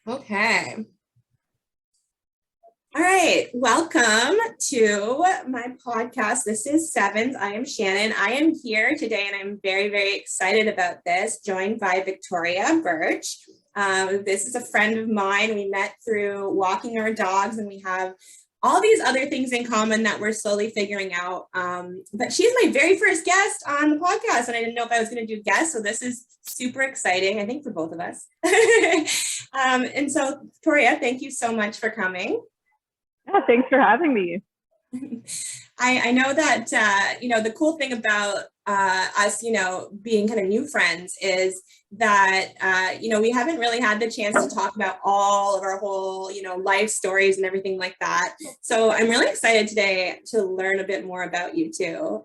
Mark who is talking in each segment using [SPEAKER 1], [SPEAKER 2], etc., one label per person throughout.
[SPEAKER 1] Okay. All right. Welcome to my podcast. This is Sevens. I am Shannon. I am here today and I'm very, very excited about this, joined by Victoria Birch. This is a friend of mine. We met through walking our dogs and we have all these other things in common that we're slowly figuring out. But she's my very first guest on the podcast and I didn't know if I was going to do guests. So this is super exciting, I think, for both of us. And so, Victoria, thank you so much for coming.
[SPEAKER 2] Yeah, thanks for having me.
[SPEAKER 1] I know that, the cool thing about us, being kind of new friends is that, we haven't really had the chance to talk about all of our whole, life stories and everything like that. So I'm really excited today to learn a bit more about you too.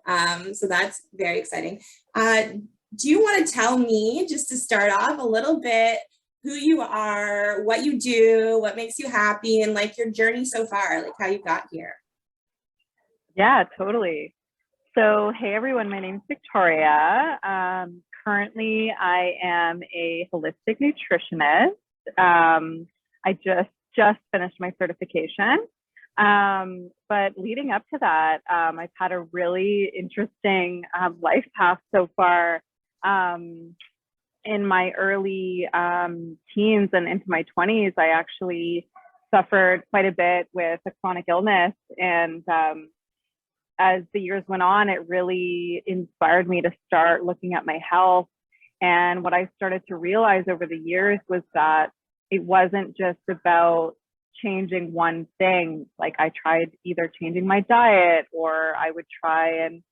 [SPEAKER 1] So that's very exciting. Do you want to tell me, just to start off, a little bit who you are, what you do, what makes you happy, and like your journey so far, like how you got here?
[SPEAKER 2] Yeah, totally. So, hey everyone, my name's Victoria. Currently, I am a holistic nutritionist. I just finished my certification. But leading up to that, I've had a really interesting life path so far. In my early teens and into my 20s, I actually suffered quite a bit with a chronic illness. And as the years went on, it really inspired me to start looking at my health. And what I started to realize over the years was that it wasn't just about changing one thing. Like I tried either changing my diet or I would try and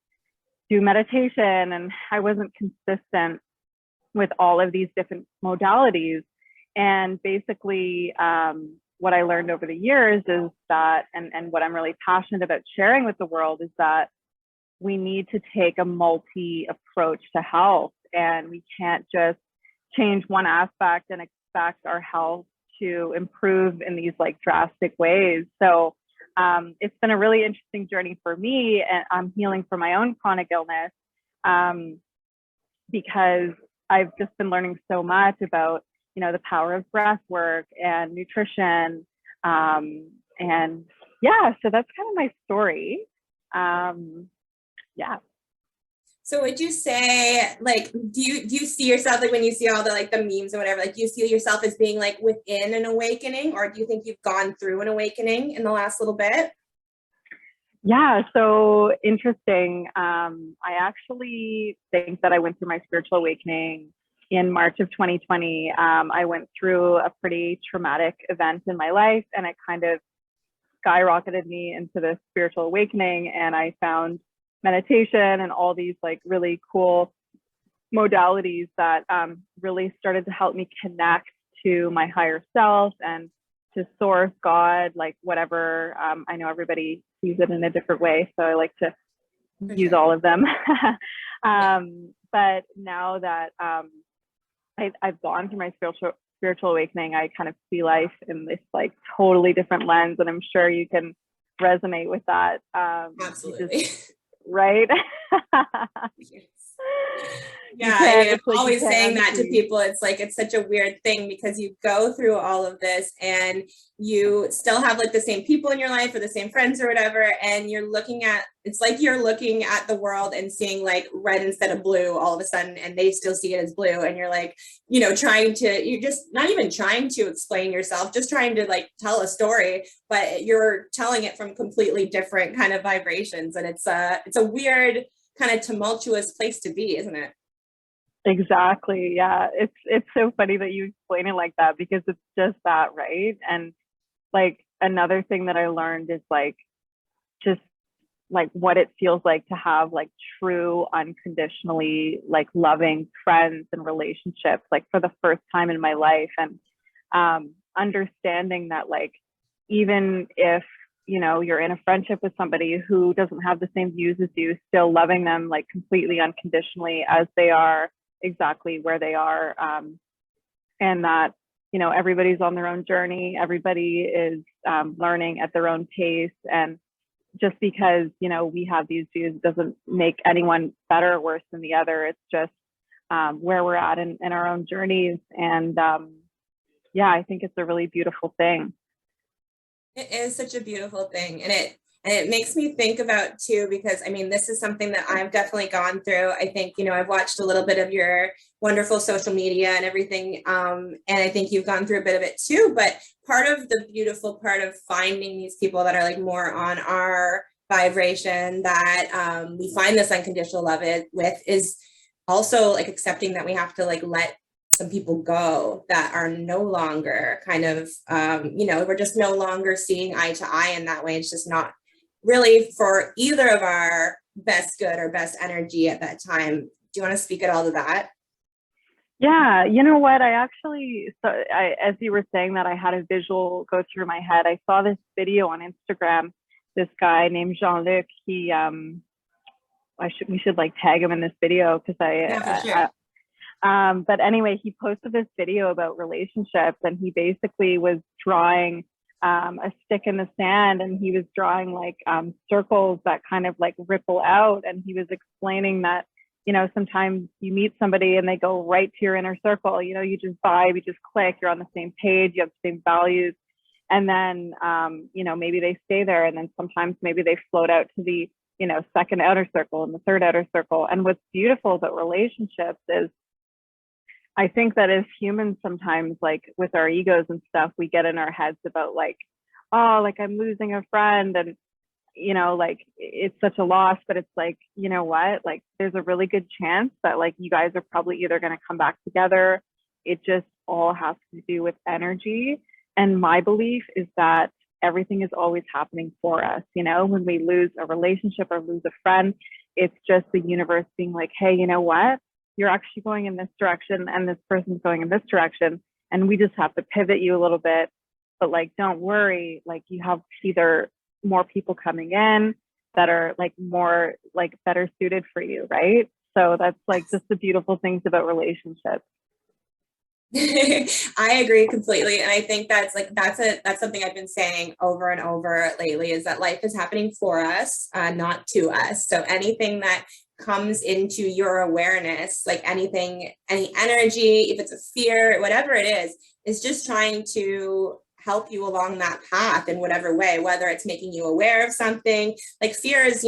[SPEAKER 2] do meditation, and I wasn't consistent with all of these different modalities. And basically, what I learned over the years is that, and what I'm really passionate about sharing with the world is that we need to take a multi approach to health, and we can't just change one aspect and expect our health to improve in these like drastic ways. So it's been a really interesting journey for me, and I'm healing from my own chronic illness because I've just been learning so much about, the power of breath work and nutrition. And yeah, so that's kind of my story. Yeah.
[SPEAKER 1] So would you say, like, do you see yourself, like when you see all the like the memes or whatever, like do you see yourself as being like within an awakening, or do you think you've gone through an awakening in the last little bit?
[SPEAKER 2] Yeah, so interesting. I actually think that I went through my spiritual awakening in March of 2020. I went through a pretty traumatic event in my life, and it kind of skyrocketed me into this spiritual awakening. And I found meditation and all these like really cool modalities that really started to help me connect to my higher self and to source, God, like whatever. I know everybody sees it in a different way, so I like to use all of them. But now that I've gone through my spiritual awakening, I kind of see life in this like totally different lens, and I'm sure you can resonate with that.
[SPEAKER 1] Absolutely.
[SPEAKER 2] Right?
[SPEAKER 1] Yeah, I'm always saying that to people. It's like, it's such a weird thing because you go through all of this and you still have like the same people in your life or the same friends or whatever. And it's like you're looking at the world and seeing like red instead of blue all of a sudden, and they still see it as blue. And you're like, you're just not even trying to explain yourself, just trying to like tell a story, but you're telling it from completely different kind of vibrations. And it's a weird kind of tumultuous place to be, isn't it?
[SPEAKER 2] Exactly. Yeah. It's so funny that you explain it like that, because it's just that, right? And like another thing that I learned is like just like what it feels like to have like true, unconditionally like loving friends and relationships, like for the first time in my life. And understanding that like even if you're in a friendship with somebody who doesn't have the same views as you, still loving them like completely unconditionally as they are, exactly where they are. And that, everybody's on their own journey. Everybody is learning at their own pace. And just because, we have these views doesn't make anyone better or worse than the other. It's just where we're at in our own journeys. And yeah, I think it's a really beautiful thing.
[SPEAKER 1] It is such a beautiful thing. And it makes me think about too, because I mean, this is something that I've definitely gone through. I think, I've watched a little bit of your wonderful social media and everything. And I think you've gone through a bit of it too. But part of the beautiful part of finding these people that are like more on our vibration, that we find this unconditional love with, is also like accepting that we have to like let some people go that are no longer kind of, we're just no longer seeing eye to eye in that way. It's just not really for either of our best good or best energy at that time. Do you want to speak at all to that?
[SPEAKER 2] Yeah, you know what? As you were saying that, I had a visual go through my head. I saw this video on Instagram. This guy named Jean-Luc. We should like tag him in this video because
[SPEAKER 1] Yeah, for sure.
[SPEAKER 2] but anyway, he posted this video about relationships, and he basically was drawing a stick in the sand, and he was drawing like circles that kind of like ripple out. And he was explaining that, sometimes you meet somebody and they go right to your inner circle. You just vibe, you just click, you're on the same page, you have the same values. And then, maybe they stay there. And then sometimes maybe they float out to the, second outer circle and the third outer circle. And what's beautiful about relationships is, I think that as humans, sometimes like with our egos and stuff, we get in our heads about like, oh, like I'm losing a friend, and like it's such a loss. But it's like, you know what, like there's a really good chance that like you guys are probably either going to come back together. It just all has to do with energy. And my belief is that everything is always happening for us. When we lose a relationship or lose a friend, it's just the universe being like, hey, you know what, you're actually going in this direction and this person's going in this direction, and we just have to pivot you a little bit. But like, don't worry, like you have either more people coming in that are like more like better suited for you, right? So that's like just the beautiful things about relationships.
[SPEAKER 1] I agree completely. And I think that's something I've been saying over and over lately, is that life is happening for us, not to us. So anything that comes into your awareness, like anything, any energy, if it's a fear, whatever it is just trying to help you along that path in whatever way, whether it's making you aware of something. Like fears,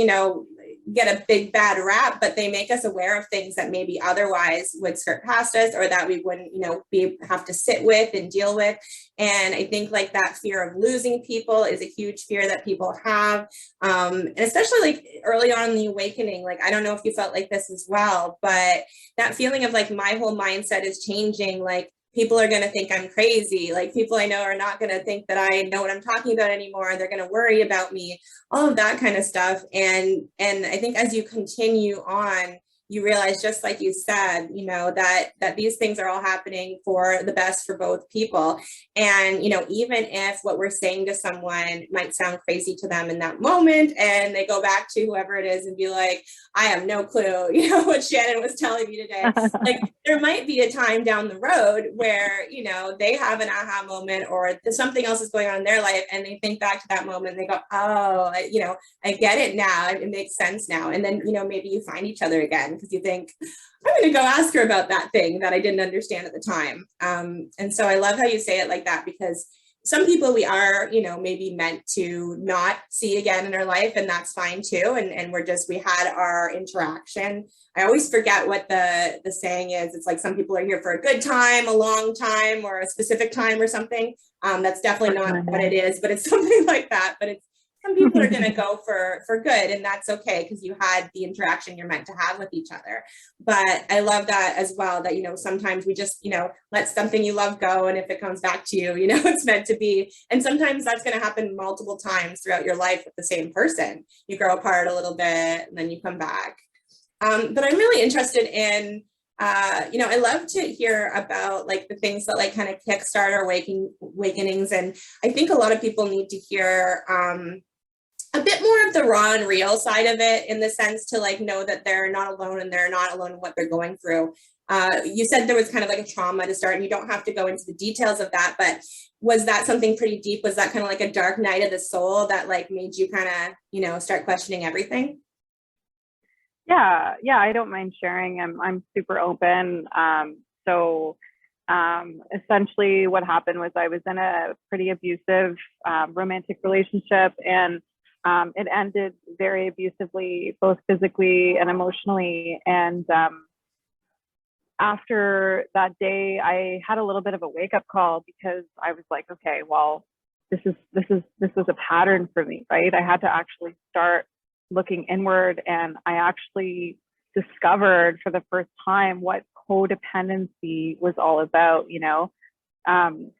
[SPEAKER 1] get a big bad rap, but they make us aware of things that maybe otherwise would skirt past us, or that we wouldn't, have to sit with and deal with. And I think like that fear of losing people is a huge fear that people have. And especially like early on in the awakening, like, I don't know if you felt like this as well, but that feeling of like my whole mindset is changing. Like, people are going to think I'm crazy. Like, people I know are not going to think that I know what I'm talking about anymore. And they're going to worry about me, all of that kind of stuff. And I think as you continue on, you realize, just like you said, that these things are all happening for the best for both people. And, even if what we're saying to someone might sound crazy to them in that moment, and they go back to whoever it is and be like, I have no clue, what Shannon was telling me today. Like, there might be a time down the road where, they have an aha moment, or something else is going on in their life, and they think back to that moment and they go, oh, I get it now. It makes sense now. And then, maybe you find each other again because you think, I'm going to go ask her about that thing that I didn't understand at the time. And so I love how you say it like that, because some people we are, maybe meant to not see again in our life, and that's fine too. And we had our interaction. I always forget what the saying is. It's like, some people are here for a good time, a long time, or a specific time or something. That's definitely not what it is, but it's something like that. But some people are going to go for good, and that's okay, because you had the interaction you're meant to have with each other. But I love that as well, that, sometimes we just, let something you love go. And if it comes back to you, it's meant to be. And sometimes that's going to happen multiple times throughout your life with the same person. You grow apart a little bit and then you come back. But I'm really interested in, I love to hear about like the things that like kind of kickstart our awakenings. And I think a lot of people need to hear, a bit more of the raw and real side of it, in the sense to like know that they're not alone, and they're not alone in what they're going through. You said there was kind of like a trauma to start, and you don't have to go into the details of that, but was that something pretty deep? Was that kind of like a dark night of the soul that like made you kind of, start questioning everything?
[SPEAKER 2] Yeah, I don't mind sharing. I'm super open. So Essentially what happened was I was in a pretty abusive romantic relationship, and it ended very abusively, both physically and emotionally. And after that day, I had a little bit of a wake up call, because I was like, okay, well, this was a pattern for me, right? I had to actually start looking inward, and I actually discovered for the first time what codependency was all about, you know, and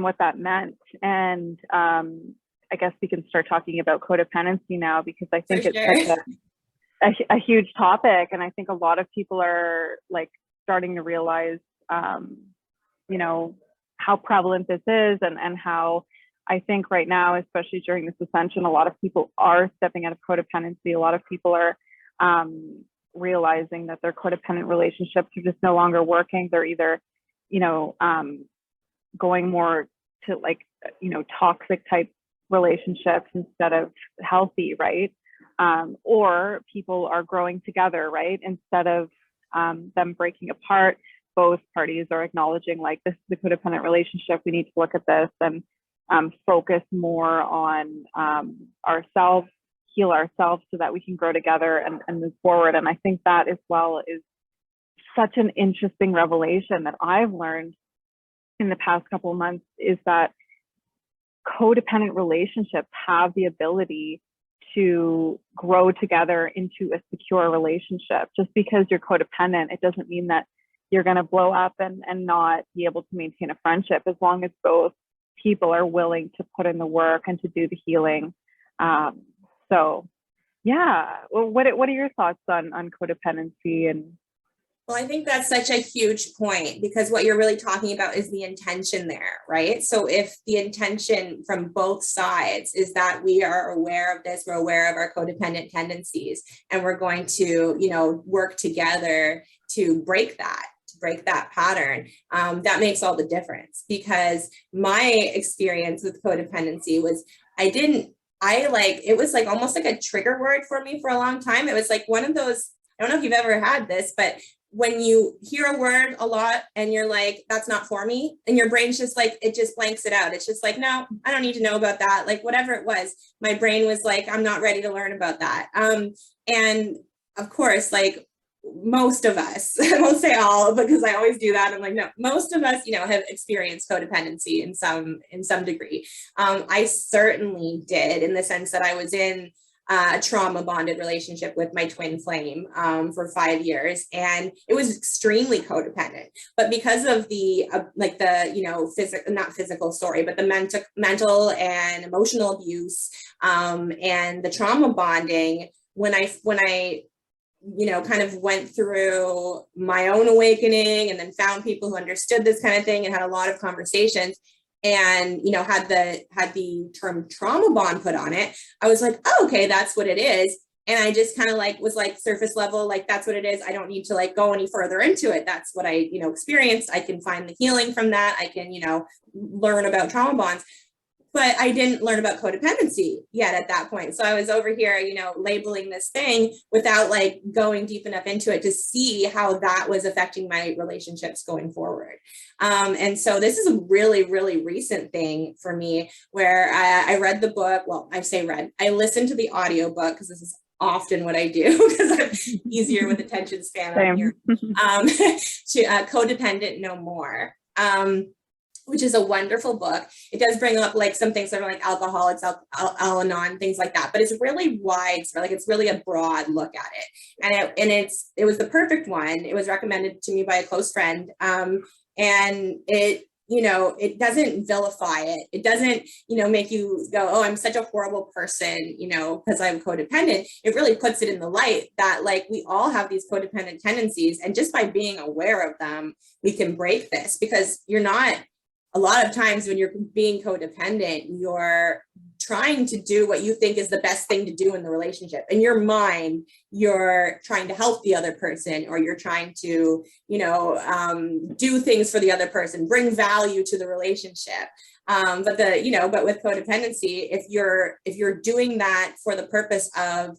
[SPEAKER 2] what that meant. And I guess we can start talking about codependency now, because I think it's such a huge topic, and I think a lot of people are like starting to realize, you know, how prevalent this is, and how I think right now, especially during this ascension, a lot of people are stepping out of codependency. A lot of people are realizing that their codependent relationships are just no longer working. They're either, you know, going more to like, you know, toxic type relationships instead of healthy, right? Or people are growing together, right? Instead of them breaking apart, both parties are acknowledging like, this is a codependent relationship. We need to look at this and focus more on ourselves, heal ourselves, so that we can grow together and move forward. And I think that as well is such an interesting revelation that I've learned in the past couple of months, is that codependent relationships have the ability to grow together into a secure relationship. Just because you're codependent, it doesn't mean that you're going to blow up and not be able to maintain a friendship, as long as both people are willing to put in the work and to do the healing. So yeah, well, what are your thoughts on codependency? And
[SPEAKER 1] well, I think that's such a huge point, because what you're really talking about is the intention there, right? So if the intention from both sides is that we are aware of this, we're aware of our codependent tendencies, and we're going to, you know, work together to break that pattern, that makes all the difference. Because my experience with codependency was, it was like almost like a trigger word for me for a long time. It was like one of those, I don't know if you've ever had this, but when you hear a word a lot and you're like, that's not for me, and your brain's just like, it just blanks it out. It's just like, no, I don't need to know about that. Like whatever it was, my brain was like, I'm not ready to learn about that. And of course, like most of us, I won't say all, because I always do that. I'm like, no, most of us, you know, have experienced codependency in some degree. I certainly did, in the sense that I was in a trauma bonded relationship with my twin flame for 5 years, and it was extremely codependent. But because of the you know, not physical story, but the mental and emotional abuse and the trauma bonding, when I you know, kind of went through my own awakening, and then found people who understood this kind of thing, and had a lot of conversations, and, you know, had the term trauma bond put on it, I was like, oh, okay, that's what it is. And I just kind of like was like surface level, like, that's what it is. I don't need to like go any further into it. That's what I, you know, experienced. I can find the healing from that. I can, you know, learn about trauma bonds. But I didn't learn about codependency yet at that point. So I was over here, you know, labeling this thing without like going deep enough into it to see how that was affecting my relationships going forward. And so this is a really, really recent thing for me, where I read the book. Well, I say read, I listened to the audiobook, because this is often what I do, because I'm easier with attention span on here. To Codependent No More. Which is a wonderful book. It does bring up like some things that are like Alcoholics, Al-Anon, things like that, but it's really wide, so like it's really a broad look at it. And it was the perfect one. It was recommended to me by a close friend. And it, you know, it doesn't vilify it. It doesn't, you know, make you go, oh, I'm such a horrible person, you know, because I'm codependent. It really puts it in the light that like we all have these codependent tendencies, and just by being aware of them, we can break this. Because you're not, a lot of times when you're being codependent, you're trying to do what you think is the best thing to do in the relationship. In your mind, you're trying to help the other person, or you're trying to, you know, do things for the other person, bring value to the relationship. But with codependency, if you're doing that for the purpose of,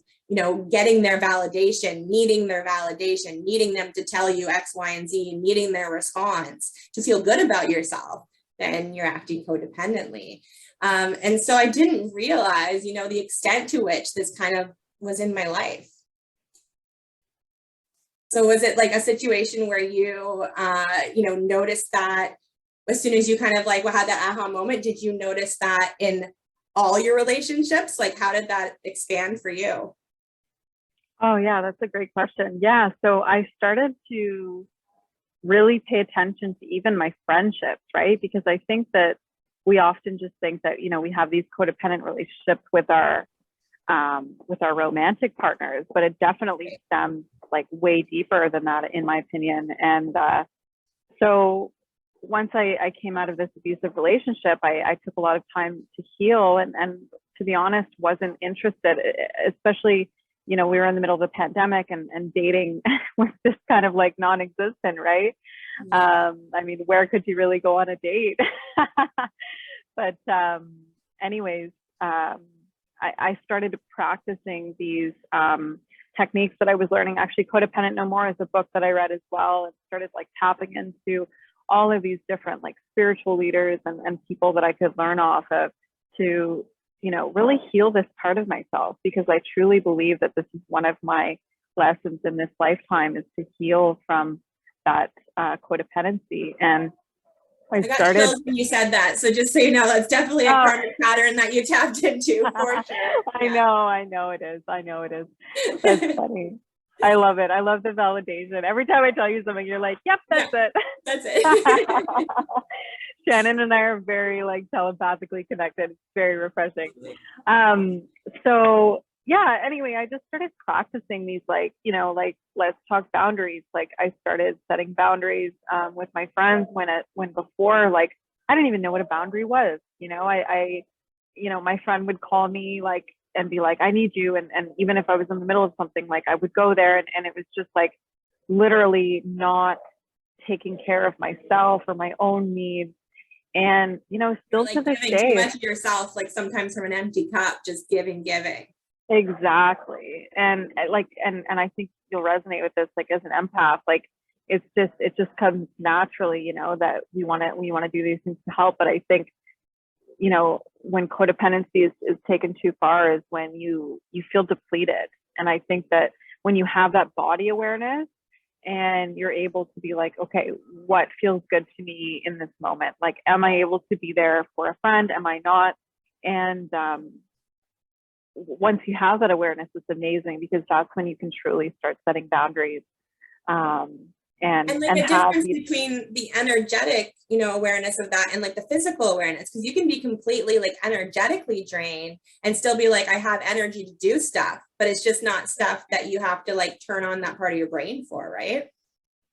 [SPEAKER 1] getting their validation, needing their validation, needing them to tell you X, Y, and Z, needing their response to feel good about yourself, then you're acting codependently. And so I didn't realize, the extent to which this kind of was in my life. So was it like a situation where you, noticed that as soon as you kind of like had that aha moment, did you notice that in all your relationships? Like, how did that expand for you?
[SPEAKER 2] Oh, yeah, that's a great question. Yeah, so I started to really pay attention to even my friendships, right? Because I think that we often just think that, we have these codependent relationships with our romantic partners, but it definitely stems like way deeper than that, in my opinion. And so once I came out of this abusive relationship, I took a lot of time to heal, and to be honest, wasn't interested, especially, we were in the middle of a pandemic, and dating was just kind of like non-existent, right? I mean, where could you really go on a date? But anyways, I started practicing these techniques that I was learning. Actually, Codependent No More is a book that I read as well, and started like tapping into all of these different like spiritual leaders and people that I could learn off of to, really heal this part of myself, because I truly believe that this is one of my lessons in this lifetime, is to heal from that codependency. And I
[SPEAKER 1] got
[SPEAKER 2] started
[SPEAKER 1] chills when you said that. So just so you know, that's definitely a karmic pattern that you tapped into for sure.
[SPEAKER 2] I know it is. That's funny. I love it. I love the validation. Every time I tell you something, you're like, yep, that's it.
[SPEAKER 1] That's it.
[SPEAKER 2] Shannon and I are very like telepathically connected. It's very refreshing. So yeah, anyway, I just started practicing these like, let's talk boundaries. Like I started setting boundaries with my friends when before, like, I didn't even know what a boundary was. My friend would call me like, and be like, I need you. And even if I was in the middle of something, like I would go there, and it was just like literally not taking care of myself or my own needs. And, still
[SPEAKER 1] like
[SPEAKER 2] to this
[SPEAKER 1] giving
[SPEAKER 2] day,
[SPEAKER 1] too much of yourself, like sometimes from an empty cup, just giving.
[SPEAKER 2] Exactly. And I think you'll resonate with this, like as an empath, like it just comes naturally, that we want to do these things to help. But I think, when codependency is taken too far is when you feel depleted. And I think that when you have that body awareness and you're able to be like, okay, what feels good to me in this moment? Like, am I able to be there for a friend? Am I not? And once you have that awareness, it's amazing, because that's when you can truly start setting boundaries. And
[SPEAKER 1] like the difference between the energetic, awareness of that and like the physical awareness, because you can be completely like energetically drained and still be like, I have energy to do stuff, but it's just not stuff that you have to like turn on that part of your brain for, right?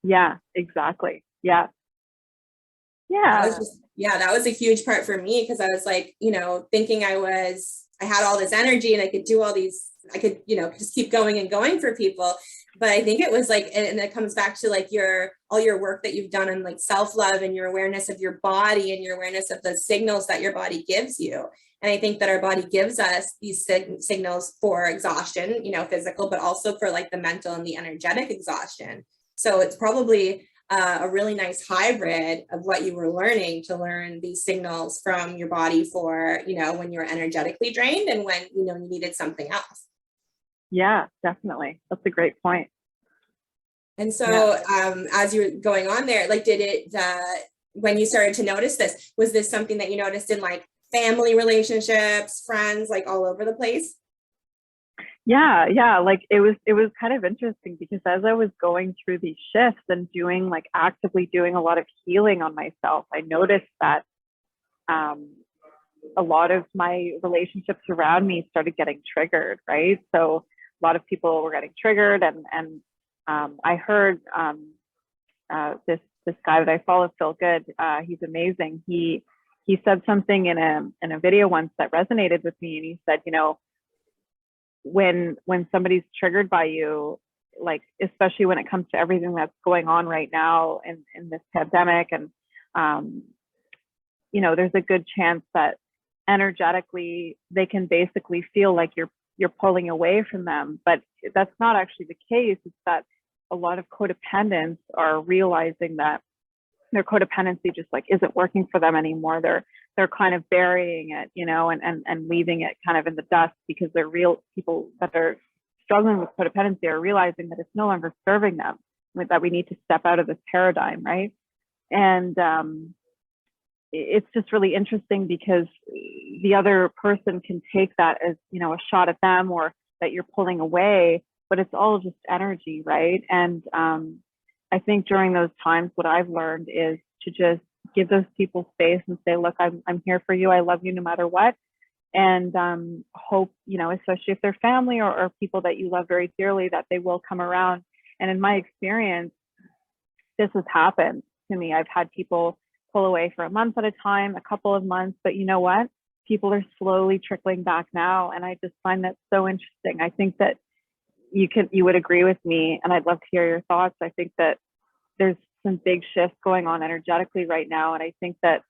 [SPEAKER 2] Yeah, exactly. Yeah.
[SPEAKER 1] That was a huge part for me, because I was like, thinking I had all this energy and I could do all these, I could, just keep going and going for people. But I think it was like, and it comes back to like all your work that you've done on like self-love and your awareness of your body and your awareness of the signals that your body gives you. And I think that our body gives us these signals for exhaustion, physical, but also for like the mental and the energetic exhaustion. So it's probably a really nice hybrid of what you were learning to learn these signals from your body for, when you're energetically drained and when, you needed something else.
[SPEAKER 2] Yeah, definitely. That's a great point.
[SPEAKER 1] And so as you were going on there, like, did it, when you started to notice this, was this something that you noticed in like family relationships, friends, like all over the place?
[SPEAKER 2] Yeah. Like it was kind of interesting, because as I was going through these shifts and actively doing a lot of healing on myself, I noticed that a lot of my relationships around me started getting triggered, right? So a lot of people were getting triggered, and I heard this guy that I follow, Phil Good. He's amazing. He said something in a video once that resonated with me, and he said, when somebody's triggered by you, like especially when it comes to everything that's going on right now in this pandemic, and there's a good chance that energetically they can basically feel like you're pulling away from them. But that's not actually the case. It's that a lot of codependents are realizing that their codependency just like isn't working for them anymore. They're kind of burying it, you know, and leaving it kind of in the dust, because they're real people that are struggling with codependency are realizing that it's no longer serving them, that we need to step out of this paradigm, right? And it's just really interesting because the other person can take that as, you know, a shot at them, or that you're pulling away, but it's all just energy, right? And I think during those times, what I've learned is to just give those people space and say, look, I'm here for you. I love you no matter what. And hope, you know, especially if they're family or people that you love very dearly, that they will come around. And in my experience, this has happened to me. I've had people pull away for a month at a time, a couple of months, but you know what? People are slowly trickling back now. And I just find that so interesting. I think that you would agree with me, and I'd love to hear your thoughts. I think that there's some big shifts going on energetically right now. And I think that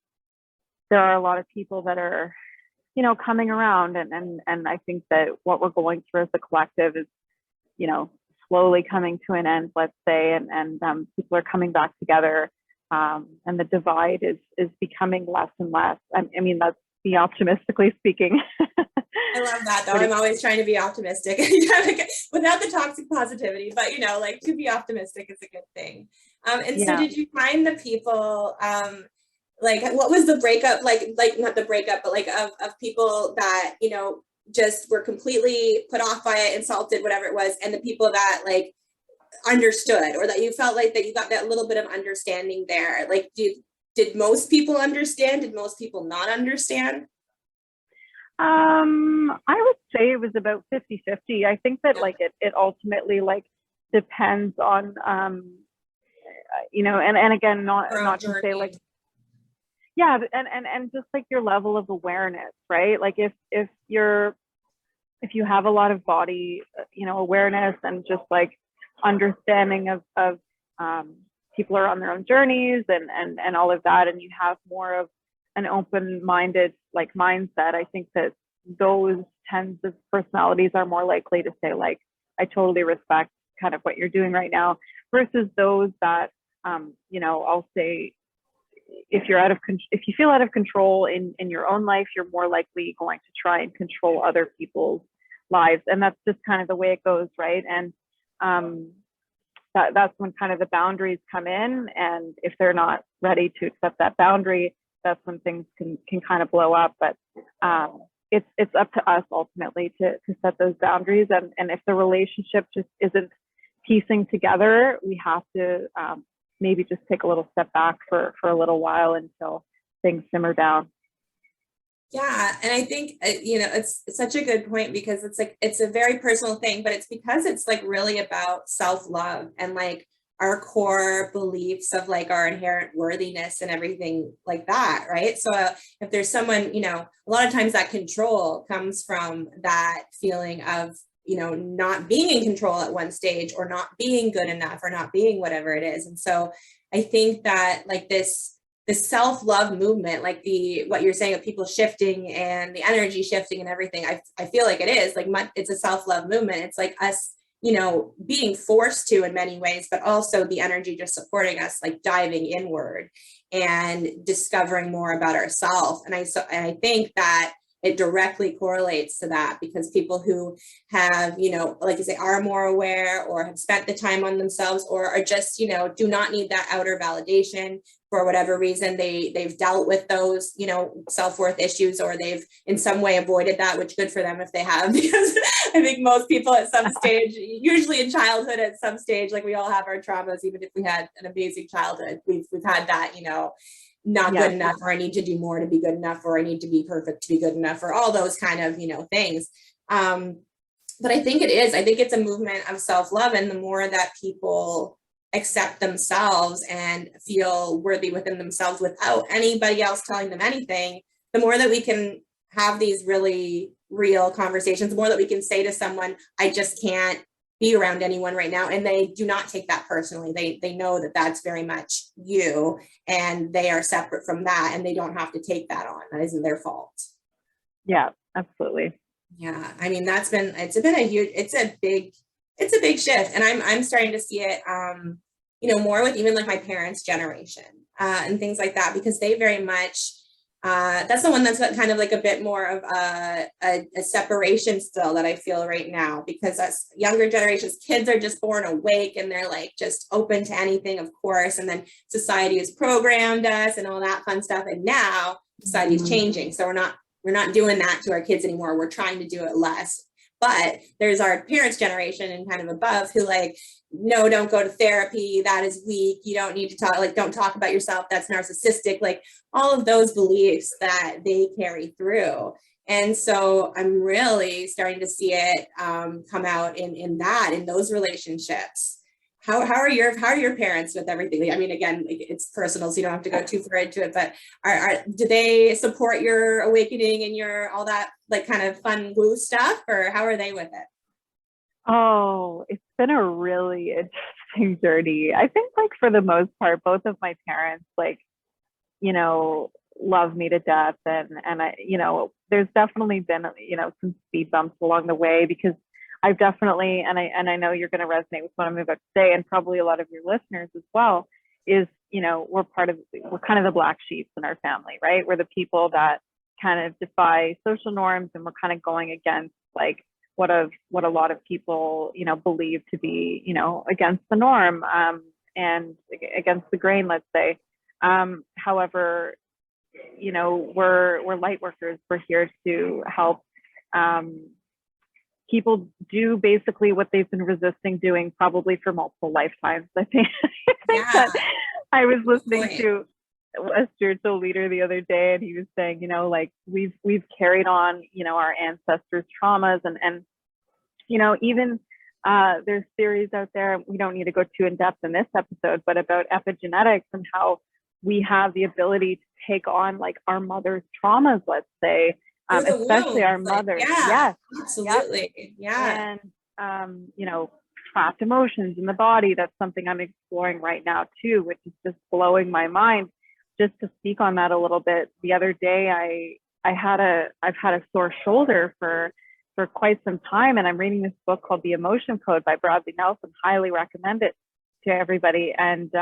[SPEAKER 2] there are a lot of people that are, you know, coming around, and I think that what we're going through as a collective is, you know, slowly coming to an end, let's say, and people are coming back together, and the divide is becoming less and less. I mean, that's me optimistically speaking.
[SPEAKER 1] I love that, though. I'm always trying to be optimistic without the toxic positivity, but, you know, like, to be optimistic is a good thing. And so did you find the people, like, what was the breakup, like not the breakup, but like of people that, you know, just were completely put off by it, insulted, whatever it was, and the people that like understood, or that you felt like that you got that little bit of understanding there? Like, did most people understand? Did most people not understand?
[SPEAKER 2] I would say it was about 50-50. I think that like it ultimately like depends on, you know, and again, not to say like, yeah, and just like your level of awareness, right? Like if you have a lot of body, you know, awareness, and just like understanding of people are on their own journeys and all of that, and you have more of an open-minded like mindset, I think that those tens of personalities are more likely to say like, I totally respect kind of what you're doing right now, versus those that, you know, I'll say, if you feel out of control in your own life, you're more likely going to try and control other people's lives. And that's just kind of the way it goes, right? And that's when kind of the boundaries come in. And if they're not ready to accept that boundary, that's when things can kind of blow up. But it's up to us ultimately to set those boundaries. And if the relationship just isn't piecing together, we have to maybe just take a little step back for a little while until things simmer down.
[SPEAKER 1] Yeah. And I think, you know, it's such a good point, because it's like, it's a very personal thing, but it's because it's like really about self-love and like our core beliefs of like our inherent worthiness and everything like that. Right. So if there's someone, you know, a lot of times that control comes from that feeling of, you know, not being in control at one stage, or not being good enough, or not being whatever it is. And so I think that like this self-love movement, like what you're saying of people shifting and the energy shifting and everything, I feel like it is like it's a self-love movement. It's like us, you know, being forced to in many ways, but also the energy just supporting us, like diving inward and discovering more about ourselves. And I think that it directly correlates to that, because people who have, you know, like you say, are more aware, or have spent the time on themselves, or are just, you know, do not need that outer validation for whatever reason, they've dealt with those, you know, self-worth issues, or they've in some way avoided that, which good for them if they have, because I think most people at some stage, usually in childhood at some stage, like we all have our traumas, even if we had an amazing childhood, we've had that, you know, not good enough, or I need to do more to be good enough, or I need to be perfect to be good enough, or all those kind of, you know, things. But I think it's a movement of self-love. And the more that people accept themselves and feel worthy within themselves without anybody else telling them anything, the more that we can have these really real conversations, the more that we can say to someone, I just can't be around anyone right now. And they do not take that personally. They know that that's very much you, and they are separate from that, and they don't have to take that on. That isn't their fault.
[SPEAKER 2] Yeah, absolutely.
[SPEAKER 1] Yeah. I mean, it's a big shift. And I'm starting to see it, more with even like my parents' generation, and things like that, because they very much, that's the one that's got kind of like a bit more of a separation still that I feel right now, because us younger generations, kids are just born awake and they're like just open to anything, of course. And then society has programmed us and all that fun stuff. And now society is changing. So we're not doing that to our kids anymore. We're trying to do it less. But there's our parents' generation and kind of above who like, no, don't go to therapy. That is weak. You don't need to talk, like, don't talk about yourself. That's narcissistic. Like all of those beliefs that they carry through. And so I'm really starting to see it come out in those relationships. How are your parents with everything? I mean, again, it's personal, so you don't have to go too far into it, but do they support your awakening and your all that like kind of fun woo stuff, or how are they with it?
[SPEAKER 2] Oh, it's been a really interesting journey. I think like for the most part, both of my parents, like, love me to death. And I, there's definitely been, some speed bumps along the way, because I've definitely, and I know you're going to resonate with what I'm about to say, and probably a lot of your listeners as well, is, we're kind of the black sheep in our family, right? We're the people that kind of defy social norms, and we're kind of going against like what a lot of people, believe to be, against the norm, and against the grain, let's say. However, we're light workers. We're here to help, people do basically what they've been resisting doing probably for multiple lifetimes. I think, that I was listening to a spiritual leader the other day, and he was saying, like we've carried on, our ancestors' traumas, and even there's theories out there. We don't need to go too in depth in this episode, but about epigenetics and how we have the ability to take on like our mother's traumas, let's say. Especially our mothers.
[SPEAKER 1] Yes, absolutely. Yep. Yeah.
[SPEAKER 2] And, trapped emotions in the body. That's something I'm exploring right now too, which is just blowing my mind. Just to speak on that a little bit, the other day, I've had a sore shoulder for quite some time. And I'm reading this book called The Emotion Code by Bradley Nelson. Highly recommend it to everybody. And,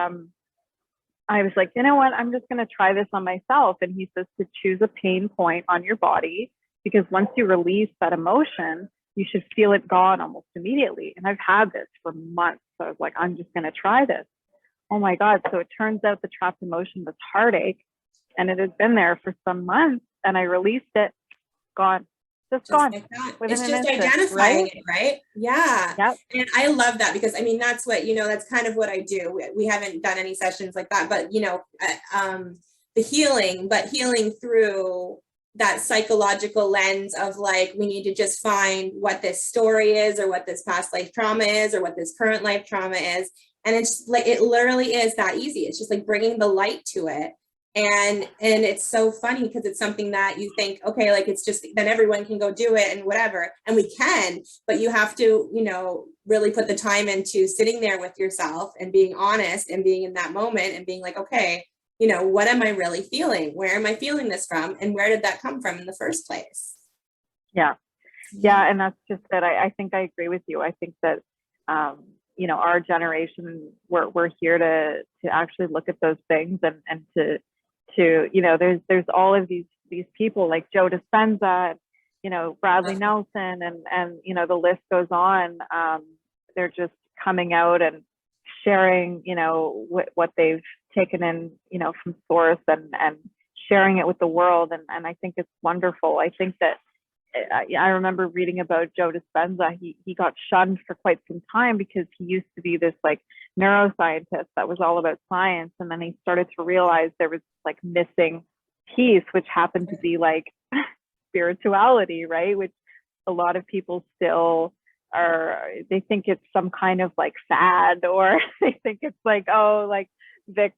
[SPEAKER 2] I was like, you know what, I'm just going to try this on myself. And he says to choose a pain point on your body, because once you release that emotion, you should feel it gone almost immediately. And I've had this for months. So I was like, I'm just going to try this. Oh my God. So it turns out the trapped emotion was heartache, and it had been there for some months, and I released it, gone. Just gone.
[SPEAKER 1] Like it's just identifying it, right? Yeah.
[SPEAKER 2] Yep.
[SPEAKER 1] And I love that, because I mean, that's what, that's kind of what I do. We haven't done any sessions like that, but the healing through that psychological lens of like, we need to just find what this story is, or what this past life trauma is, or what this current life trauma is. And it's like, it literally is that easy. It's just like bringing the light to it. And it's so funny, because it's something that you think, okay, like it's just, then everyone can go do it and whatever. And we can, but you have to, really put the time into sitting there with yourself and being honest and being in that moment and being like, okay, what am I really feeling? Where am I feeling this from? And where did that come from in the first place?
[SPEAKER 2] Yeah. Yeah. And that's just that. I think I agree with you. I think that, our generation, we're here to actually look at those things, and to there's all of these people like Joe Dispenza, Bradley Nelson, and the list goes on. They're just coming out and sharing, what they've taken in, from source, and sharing it with the world. And I think it's wonderful. I think that I remember reading about Joe Dispenza. He got shunned for quite some time because he used to be this like neuroscientist that was all about science. And then he started to realize there was like missing piece, which happened to be like spirituality, right? Which a lot of people still they think it's some kind of like fad, or they think it's like, oh, like Vic's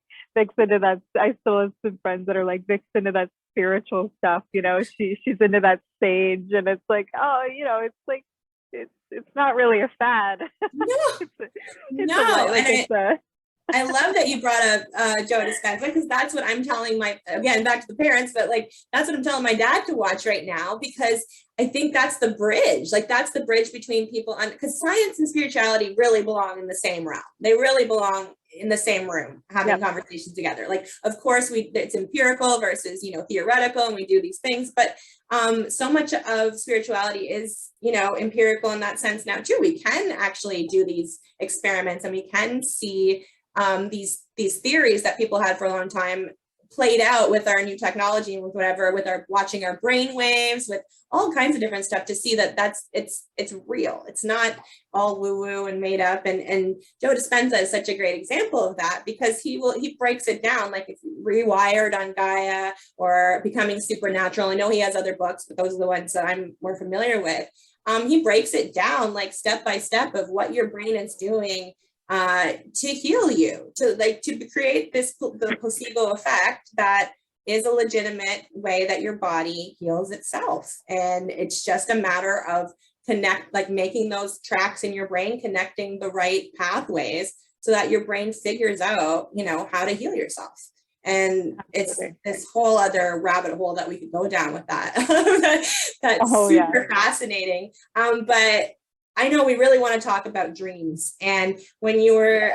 [SPEAKER 2] into that. I still have some friends that are like, Vic's into that spiritual stuff, she's into that sage, and it's like, oh, it's like it's not really a fad.
[SPEAKER 1] No. I love that you brought up Joe Dispenza, because that's what I'm telling again, back to the parents, but like, that's what I'm telling my dad to watch right now, because I think that's the bridge. Like, that's the bridge between people, because science and spirituality really belong in the same realm. They really belong in the same room, having conversations together. Like, of course, it's empirical versus, theoretical, and we do these things, but so much of spirituality is, empirical in that sense now too. We can actually do these experiments, and we can see these theories that people had for a long time played out with our new technology and with whatever, with our watching our brain waves, with all kinds of different stuff, to see that it's real. It's not all woo woo and made up. And Joe Dispenza is such a great example of that, because he breaks it down, like it's Rewired on Gaia or Becoming Supernatural. I know he has other books, but those are the ones that I'm more familiar with. He breaks it down like step by step of what your brain is doing to heal you, to create the placebo effect that is a legitimate way that your body heals itself. And it's just a matter of making those tracks in your brain, connecting the right pathways so that your brain figures out, how to heal yourself. And it's this whole other rabbit hole that we could go down with that. That's super fascinating. But I know we really want to talk about dreams. And when you were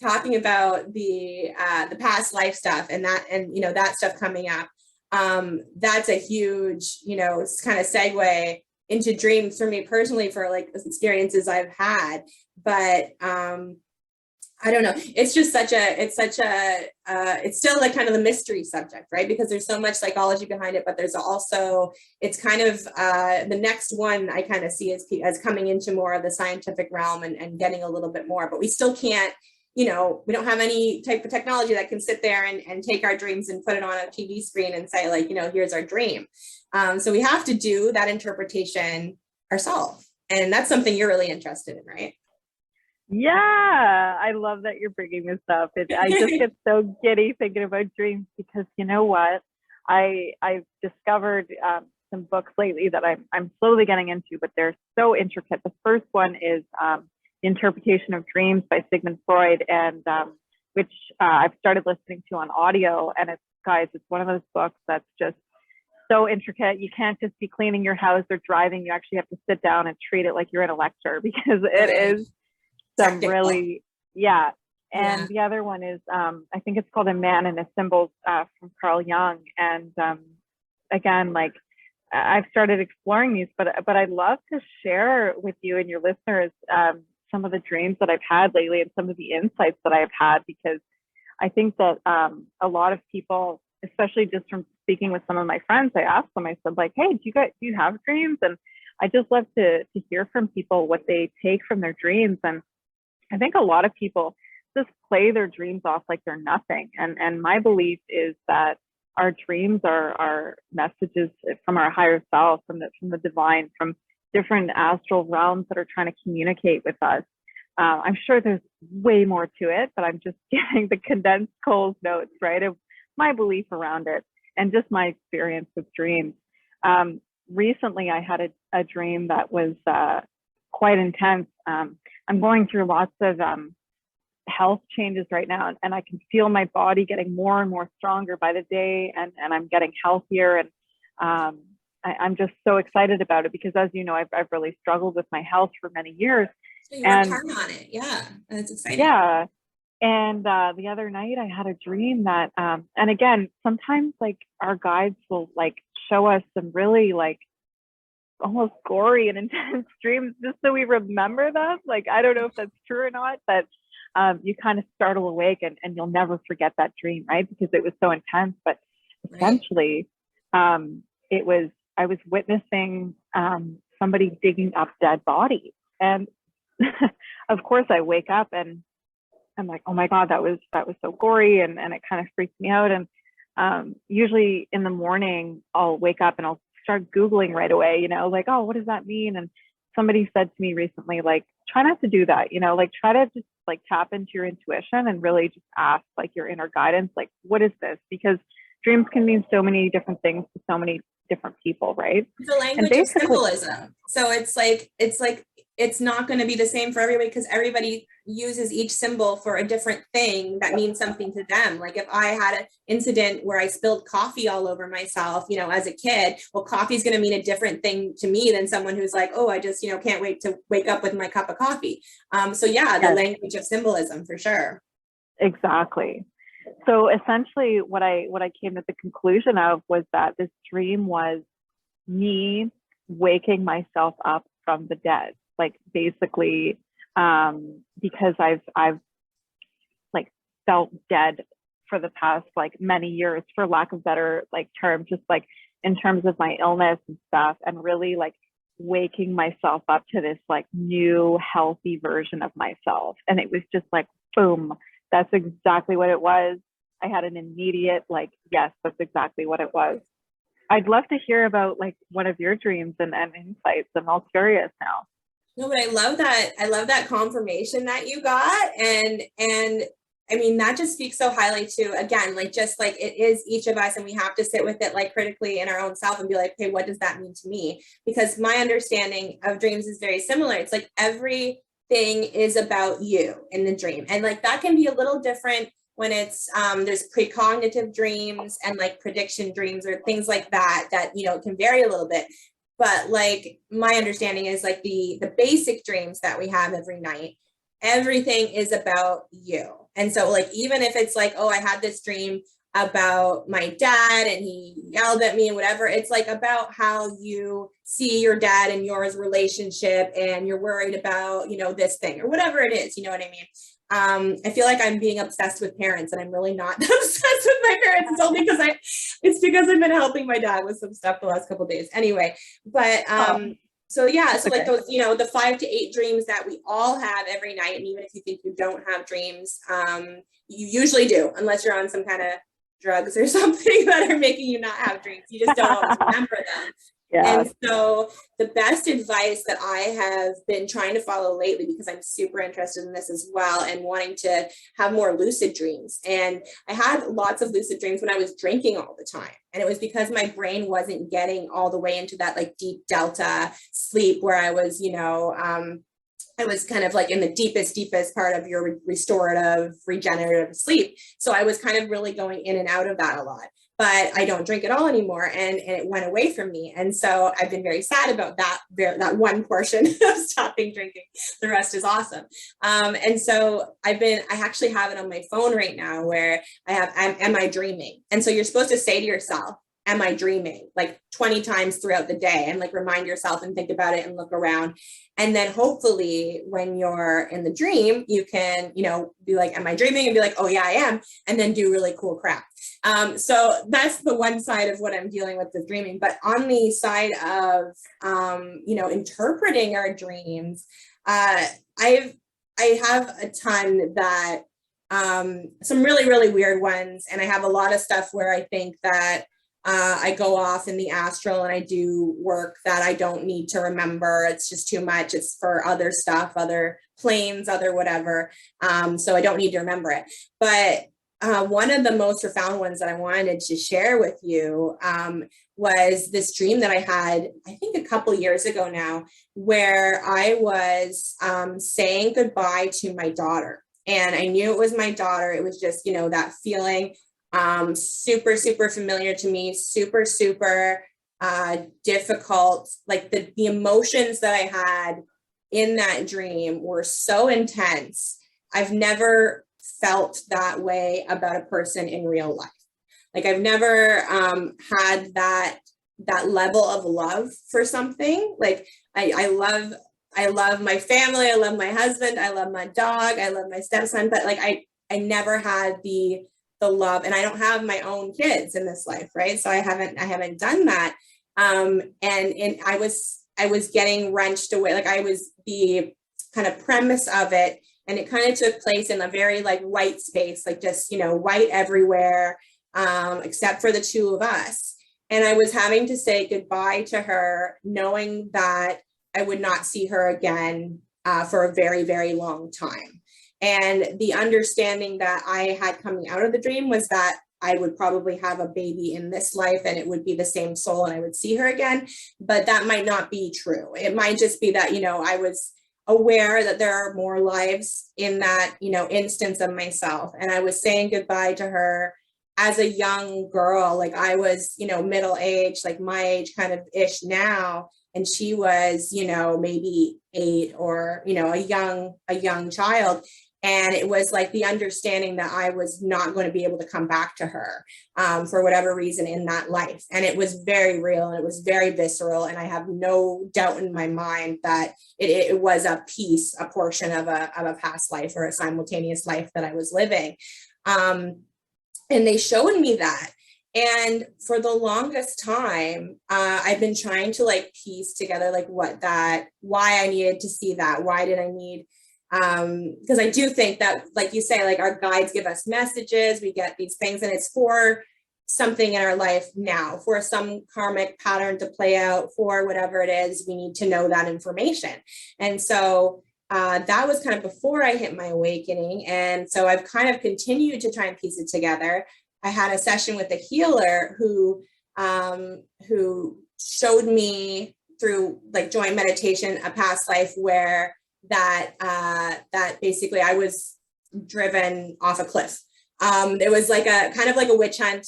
[SPEAKER 1] talking about the past life stuff and that stuff coming up, that's a huge, kind of segue into dreams for me personally, for like experiences I've had. But I don't know. It's just it's still like kind of the mystery subject, right? Because there's so much psychology behind it, but there's also, it's kind of the next one I kind of see as coming into more of the scientific realm and getting a little bit more, but we still can't, we don't have any type of technology that can sit there and take our dreams and put it on a TV screen and say like, here's our dream. So we have to do that interpretation ourselves. And that's something you're really interested in, right?
[SPEAKER 2] Yeah, I love that you're bringing this up. I just get so giddy thinking about dreams, because you know what? I've discovered some books lately that I'm slowly getting into, but they're so intricate. The first one is The Interpretation of Dreams by Sigmund Freud, and which I've started listening to on audio. And it's one of those books that's just so intricate. You can't just be cleaning your house or driving. You actually have to sit down and treat it like you're in a lecture, because it is some really, and the other one is I think it's called A Man and His Symbols from Carl Jung. And again, like, I've started exploring these, but I'd love to share with you and your listeners some of the dreams that I've had lately and some of the insights that I've had, because I think that a lot of people, especially just from speaking with some of my friends, I asked them, I said like, hey, do you have dreams? And I just love to hear from people what they take from their dreams. And I think a lot of people just play their dreams off like they're nothing. And my belief is that our dreams are messages from our higher self, from the divine, from different astral realms that are trying to communicate with us. I'm sure there's way more to it, but I'm just giving the condensed Coles notes, right, of my belief around it and just my experience with dreams. Recently, I had a dream that was quite intense. I'm going through lots of health changes right now, and I can feel my body getting more and more stronger by the day, and I'm getting healthier, and I'm just so excited about it, because as you know, I've really struggled with my health for many years.
[SPEAKER 1] So you worked hard on it. Yeah, that's exciting.
[SPEAKER 2] Yeah. And the other night I had a dream that, and again, sometimes like our guides will like show us some really like almost gory and intense dreams just so we remember them. Like, I don't know if that's true or not, but you kind of startle awake and you'll never forget that dream, right? Because it was so intense. But essentially, I was witnessing somebody digging up dead bodies. And of course I wake up and I'm like, oh my God, that was so gory. And it kind of freaks me out. And usually in the morning, I'll wake up and I'll start Googling right away, like, oh, what does that mean? And somebody said to me recently, like, try not to do that, like try to just like tap into your intuition and really just ask like your inner guidance, like, what is this? Because dreams can mean so many different things to so many different people, right?
[SPEAKER 1] The language of symbolism. So it's like it's not going to be the same for everybody, because everybody uses each symbol for a different thing that means something to them. Like if I had an incident where I spilled coffee all over myself, you know, as a kid, well, coffee is going to mean a different thing to me than someone who's like, oh, I just, you know, can't wait to wake up with my cup of coffee. So yeah, the language of symbolism for sure.
[SPEAKER 2] Exactly. So essentially what I came to the conclusion of was that this dream was me waking myself up from the dead, like basically, because I've like felt dead for the past like many years, for lack of better like term, just like in terms of my illness and stuff, and really like waking myself up to this like new healthy version of myself. And it was just like, boom, that's exactly what it was. I had an immediate like, yes, that's exactly what it was. I'd love to hear about like one of your dreams and insights. I'm all curious now.
[SPEAKER 1] No, but I love that. I love that confirmation that you got. And I mean, that just speaks so highly to, again, like, just like it is each of us, and we have to sit with it like critically in our own self and be like, okay, what does that mean to me? Because my understanding of dreams is very similar. It's like everything is about you in the dream. And like that can be a little different when it's there's precognitive dreams and like prediction dreams or things like that, you know, can vary a little bit. But like my understanding is like the basic dreams that we have every night, everything is about you. And so like, even if it's like, oh, I had this dream about my dad and he yelled at me and whatever, it's like about how you see your dad and yours relationship, and you're worried about, you know, this thing or whatever it is, you know what I mean? I feel like I'm being obsessed with parents, and I'm really not obsessed with my parents. It's only because it's because I've been helping my dad with some stuff the last couple of days. Anyway, but so yeah, so like those, you know, the 5 to 8 dreams that we all have every night, and even if you think you don't have dreams, you usually do, unless you're on some kind of drugs or something that are making you not have dreams. You just don't always remember them. Yeah. And so the best advice that I have been trying to follow lately, because I'm super interested in this as well and wanting to have more lucid dreams. And I had lots of lucid dreams when I was drinking all the time. And it was because my brain wasn't getting all the way into that like deep delta sleep where I was, you know, I was kind of like in the deepest part of your restorative, regenerative sleep. So I was kind of really going in and out of that a lot. But I don't drink at all anymore, and it went away from me. And so I've been very sad about that one portion of stopping drinking. The rest is awesome. And so I actually have it on my phone right now where am I dreaming? And so you're supposed to say to yourself, am I dreaming? Like 20 times throughout the day, and like remind yourself and think about it and look around. And then hopefully when you're in the dream, you can, you know, be like, am I dreaming? And be like, oh yeah, I am. And then do really cool crap. So that's the one side of what I'm dealing with dreaming. But on the side of, you know, interpreting our dreams, I have a ton that, some really, really weird ones. And I have a lot of stuff where I think that, I go off in the astral and I do work that I don't need to remember. It's just too much. It's for other stuff, other planes, other whatever. So I don't need to remember it. But one of the most profound ones that I wanted to share with you was this dream that I had, I think a couple years ago now, where I was saying goodbye to my daughter. And I knew it was my daughter. It was just, you know, that feeling super, super familiar to me, super, super difficult. Like the emotions that I had in that dream were so intense. I've never felt that way about a person in real life. Like I've never had that level of love for something. Like I love my family. I love my husband. I love my dog. I love my stepson. But like I never had the love, and I don't have my own kids in this life, right? So I haven't done that. And I was getting wrenched away. Like I was the kind of premise of it, and it kind of took place in a very like white space, like just, you know, white everywhere, except for the two of us. And I was having to say goodbye to her, knowing that I would not see her again for a very, very long time. And the understanding that I had coming out of the dream was that I would probably have a baby in this life and it would be the same soul and I would see her again. But that might not be true. It might just be that, you know, I was aware that there are more lives in that, instance of myself. And I was saying goodbye to her as a young girl. Like I was, middle age, like my age kind of ish now. And she was, maybe 8 or, a young child. And it was like the understanding that I was not going to be able to come back to her for whatever reason in that life. And it was very real and it was very visceral. And I have no doubt in my mind that it was a portion of a past life or a simultaneous life that I was living. And they showed me that. And for the longest time, I've been trying to like piece together like why I needed to see that. Why did I need, because I do think that, like you say, like our guides give us messages, we get these things, and it's for something in our life now, for some karmic pattern to play out, for whatever it is, we need to know that information. And so that was kind of before I hit my awakening. And so I've kind of continued to try and piece it together. I had a session with a healer who showed me through like joint meditation, a past life where that basically I was driven off a cliff. It was like a kind of like a witch hunt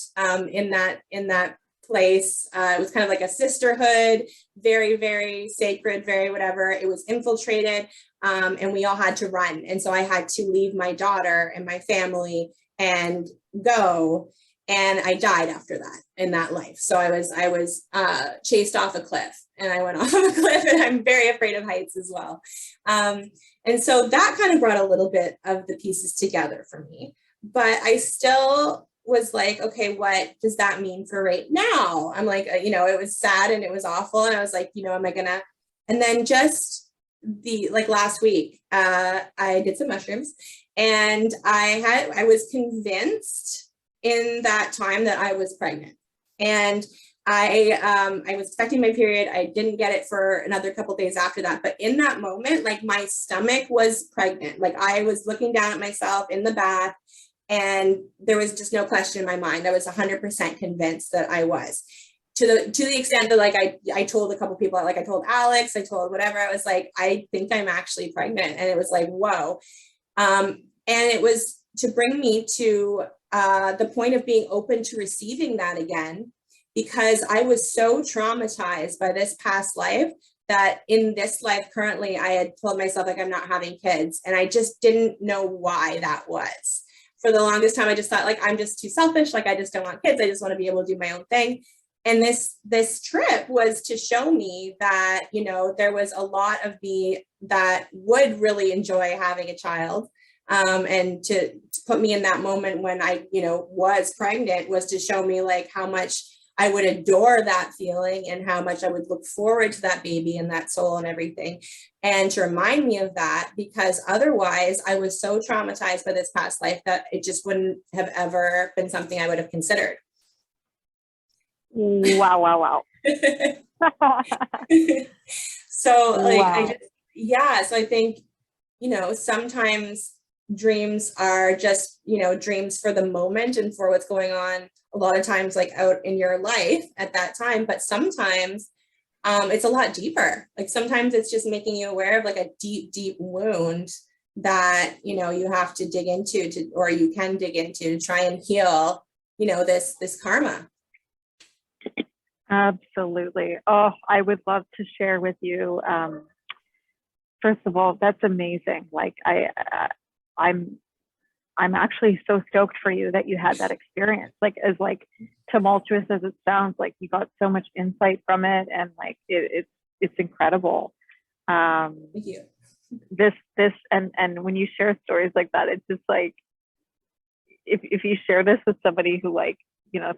[SPEAKER 1] in that place. It was kind of like a sisterhood, very, very sacred, very whatever. It was infiltrated, and we all had to run. And so I had to leave my daughter and my family and go. And I died after that in that life. So I was chased off a cliff, and I went off of a cliff, and I'm very afraid of heights as well. And so that kind of brought a little bit of the pieces together for me. But I still was like, okay, what does that mean for right now? I'm like, it was sad and it was awful. And I was like, am I gonna, and then just last week, I did some mushrooms, and I was convinced in that time that I was pregnant. And I was expecting my period. I didn't get it for another couple of days after that. But in that moment, like my stomach was pregnant. Like I was looking down at myself in the bath, and there was just no question in my mind. I was 100% convinced that I was. To the extent that like I told a couple people, like I told Alex, I told whatever, I was like, I think I'm actually pregnant. And it was like, whoa. And it was to bring me to the point of being open to receiving that again, because I was so traumatized by this past life that in this life currently, I had told myself like I'm not having kids, and I just didn't know why that was. For the longest time, I just thought like I'm just too selfish, like I just don't want kids, I just want to be able to do my own thing. And this trip was to show me that, there was a lot of me that would really enjoy having a child. And to put me in that moment when I, was pregnant, was to show me like how much I would adore that feeling and how much I would look forward to that baby and that soul and everything. And to remind me of that, because otherwise I was so traumatized by this past life that it just wouldn't have ever been something I would have considered.
[SPEAKER 2] Wow.
[SPEAKER 1] So like,
[SPEAKER 2] wow.
[SPEAKER 1] So I think, sometimes dreams are just, dreams for the moment and for what's going on a lot of times like out in your life at that time. But sometimes it's a lot deeper. Like sometimes it's just making you aware of like a deep, deep wound that, you have to dig into or you can dig into to try and heal, this karma.
[SPEAKER 2] Absolutely. Oh, I would love to share with you. First of all, that's amazing. Like I'm actually so stoked for you that you had that experience. Like as like tumultuous as it sounds, like you got so much insight from it, and like it's incredible.
[SPEAKER 1] Thank you.
[SPEAKER 2] This and when you share stories like that, it's just like if you share this with somebody who like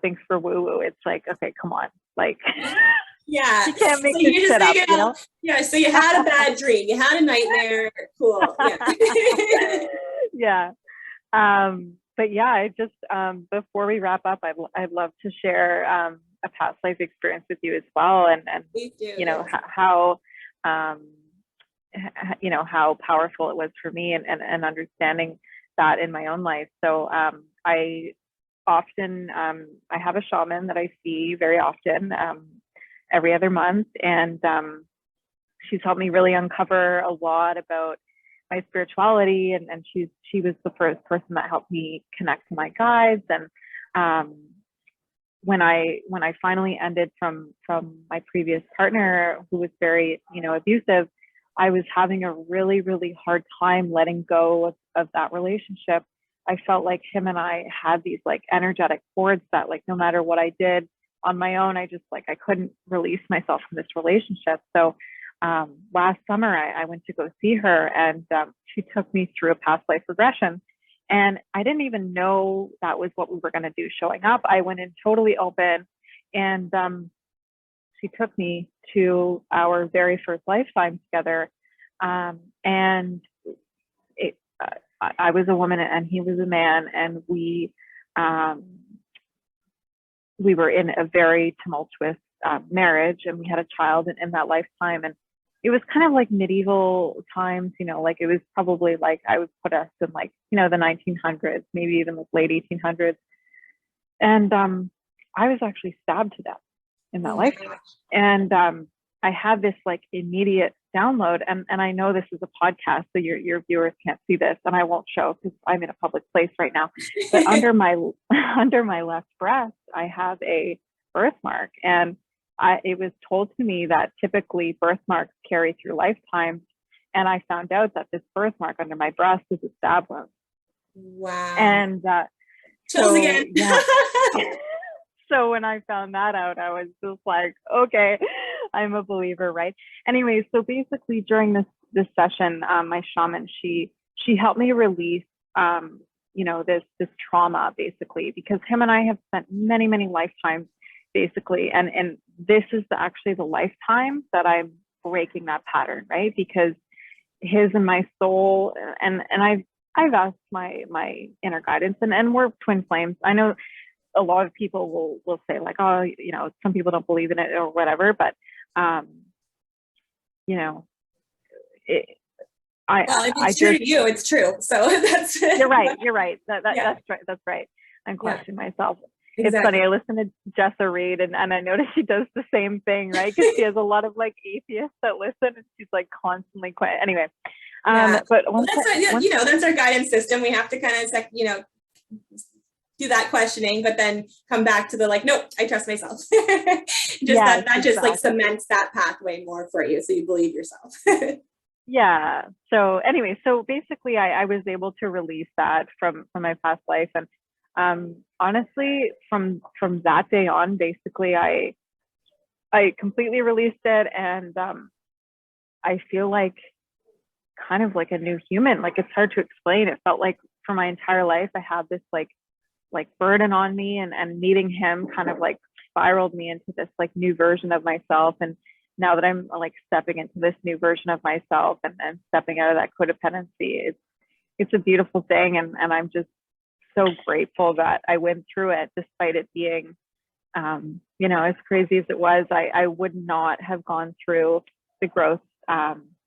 [SPEAKER 2] thinks for woo woo, it's like, okay, come on, like
[SPEAKER 1] yeah,
[SPEAKER 2] you can't make this shit up,
[SPEAKER 1] Yeah, so you had a bad dream, you had a nightmare. Cool.
[SPEAKER 2] Yeah. But yeah, I just before we wrap up, I'd love to share a past life experience with you as well, and how how powerful it was for me, and understanding that in my own life. So I often I have a shaman that I see very often, every other month, and she's helped me really uncover a lot about my spirituality, and she was the first person that helped me connect to my guides. And when I finally ended from my previous partner, who was very, abusive, I was having a really, really hard time letting go of that relationship. I felt like him and I had these like energetic cords that, like, no matter what I did on my own, I just I couldn't release myself from this relationship. So last summer I went to go see her, and she took me through a past life regression. And I didn't even know that was what we were going to do showing up. I went in totally open, and she took me to our very first lifetime together. And I was a woman and he was a man, and we were in a very tumultuous marriage, and we had a child in that lifetime. And it was kind of like medieval times, like it was probably like, I would put us in like, the 1900s, maybe even like late 1800s. And I was actually stabbed to death in that lifetime. And I had this like immediate download, and I know this is a podcast, so your viewers can't see this, and I won't show because I'm in a public place right now. But under my left breast, I have a birthmark, and it was told to me that typically birthmarks carry through lifetimes, and I found out that this birthmark under my breast is a stab wound.
[SPEAKER 1] Wow!
[SPEAKER 2] And
[SPEAKER 1] chills again.
[SPEAKER 2] Yeah. So when I found that out, I was just like, okay, I'm a believer, right? Anyway, so basically during this session, my shaman, she helped me release, this trauma, basically, because him and I have spent many, many lifetimes, basically, and this is actually the lifetime that I'm breaking that pattern, right? Because his and my soul, and I've asked my inner guidance, and we're twin flames. I know a lot of people will say like, oh, some people don't believe in it or whatever, but
[SPEAKER 1] well, if it's true to you, it's true. So that's
[SPEAKER 2] you're right.
[SPEAKER 1] Yeah.
[SPEAKER 2] That's right. I'm questioning myself.
[SPEAKER 1] Exactly.
[SPEAKER 2] It's funny. I listen to Jessa Reed, and I notice she does the same thing, right? Because she has a lot of like atheists that listen, and she's like constantly quiet. Anyway, but
[SPEAKER 1] that's our guidance system. We have to kind of do that questioning, but then come back to the like, nope, I trust myself. That just like cements that pathway more for you, so you believe yourself.
[SPEAKER 2] Yeah. So anyway, so basically I was able to release that from my past life. And honestly, from that day on, basically I completely released it. And I feel like kind of like a new human. Like, it's hard to explain. It felt like for my entire life, I had this like burden on me, and meeting him kind of like spiraled me into this like new version of myself. And now that I'm like stepping into this new version of myself and stepping out of that codependency, it's a beautiful thing. And I'm just so grateful that I went through it, despite it being, as crazy as it was. I would not have gone through the growth that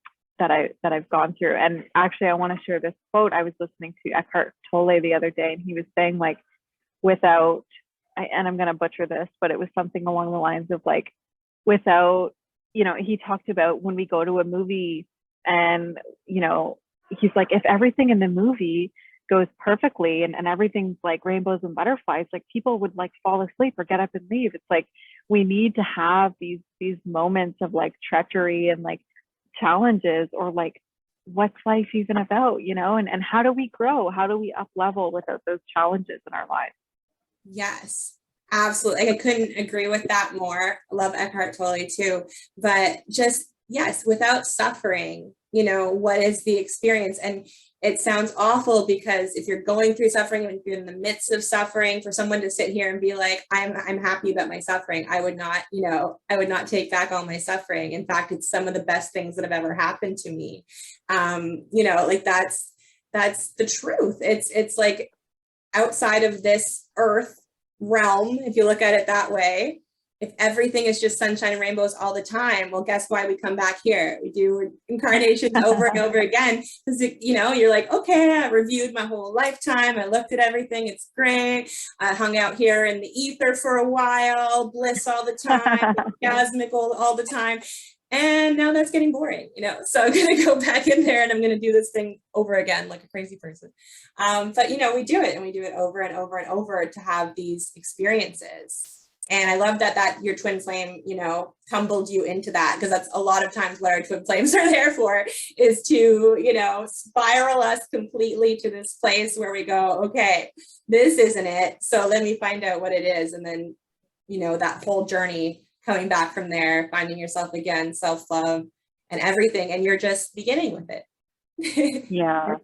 [SPEAKER 2] I've gone through. And actually, I want to share this quote. I was listening to Eckhart Tolle the other day, and he was saying like, and I'm going to butcher this, but it was something along the lines of like, without, he talked about when we go to a movie, and, he's like, if everything in the movie goes perfectly and everything's like rainbows and butterflies, like people would like fall asleep or get up and leave. It's like, we need to have these moments of like treachery and like challenges, or like, what's life even about, and how do we grow? How do we up level without those challenges in our lives?
[SPEAKER 1] Yes, absolutely. I couldn't agree with that more. I love Eckhart Tolle too, but just, yes, without suffering, what is the experience? And it sounds awful, because if you're going through suffering, if you're in the midst of suffering, for someone to sit here and be like, I'm happy about my suffering, I would not take back all my suffering. In fact, it's some of the best things that have ever happened to me. Like that's the truth. It's like outside of this earth realm, if you look at it that way. If everything is just sunshine and rainbows all the time, well, guess why we come back here? We do incarnations over and over again, because you're like, okay, I reviewed my whole lifetime. I looked at everything. It's great. I hung out here in the ether for a while, bliss all the time, orgasmic all the time. And now that's getting boring, you know, so I'm going to go back in there and I'm going to do this thing over again like a crazy person. But, you know, we do it and we do it over and over and over to have these experiences. And I love that your twin flame, you know, tumbled you into that, because that's a lot of times what our twin flames are there for, is to, you know, spiral us completely to this place where we go, okay, this isn't it. So let me find out what it is. And then, you know, that whole journey coming back from there, finding yourself again, self-love and everything. And you're just beginning with it.
[SPEAKER 2] Yeah.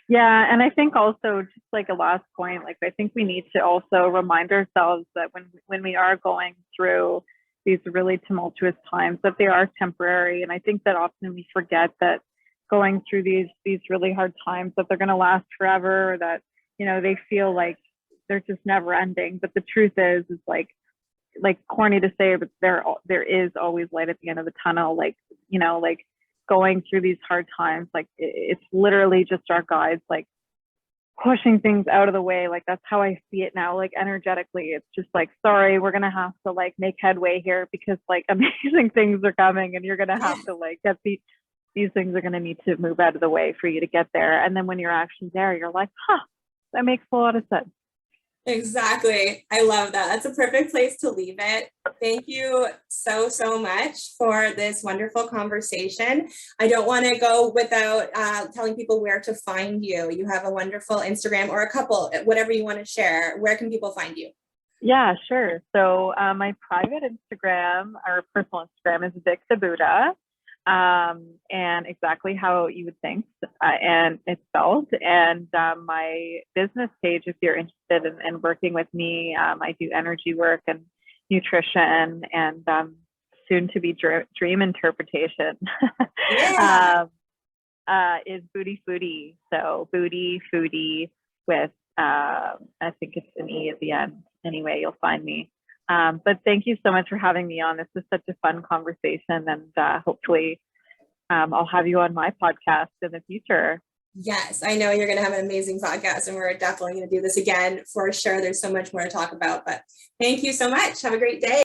[SPEAKER 2] Yeah. And I think also, just like a last point, like I think we need to also remind ourselves that when we are going through these really tumultuous times, that they are temporary. And I think that often we forget that going through these really hard times, that they're going to last forever, that, you know, they feel like they're just never ending. But the truth is like corny to say, but there is always light at the end of the tunnel. Like, you know, like going through these hard times, like it's literally just our guides, like pushing things out of the way. Like that's how I see it now, like energetically. It's just like, sorry, we're gonna have to like make headway here, because like amazing things are coming, and you're gonna have to like get these things are gonna need to move out of the way for you to get there. And then when you're actually there, you're like, that makes a lot of sense.
[SPEAKER 1] Exactly. I love that. That's a perfect place to leave it. Thank you so much for this wonderful conversation. I don't want to go without telling people where to find you. You have a wonderful Instagram, or a couple, whatever you want to share. Where can people find you?
[SPEAKER 2] Yeah, sure. So my private Instagram, or personal Instagram, is Vic the Buddha. And exactly how you would think, and it's spelled. And my business page, if you're interested in working with me, I do energy work and nutrition, and soon to be dream interpretation.
[SPEAKER 1] Yeah.
[SPEAKER 2] Is Booty Foodie. So Booty Foodie with I think it's an E at the end. Anyway, you'll find me. But thank you so much for having me on. This was such a fun conversation, and hopefully I'll have you on my podcast in the future.
[SPEAKER 1] Yes, I know you're going to have an amazing podcast, and we're definitely going to do this again for sure. There's so much more to talk about, but thank you so much. Have a great day.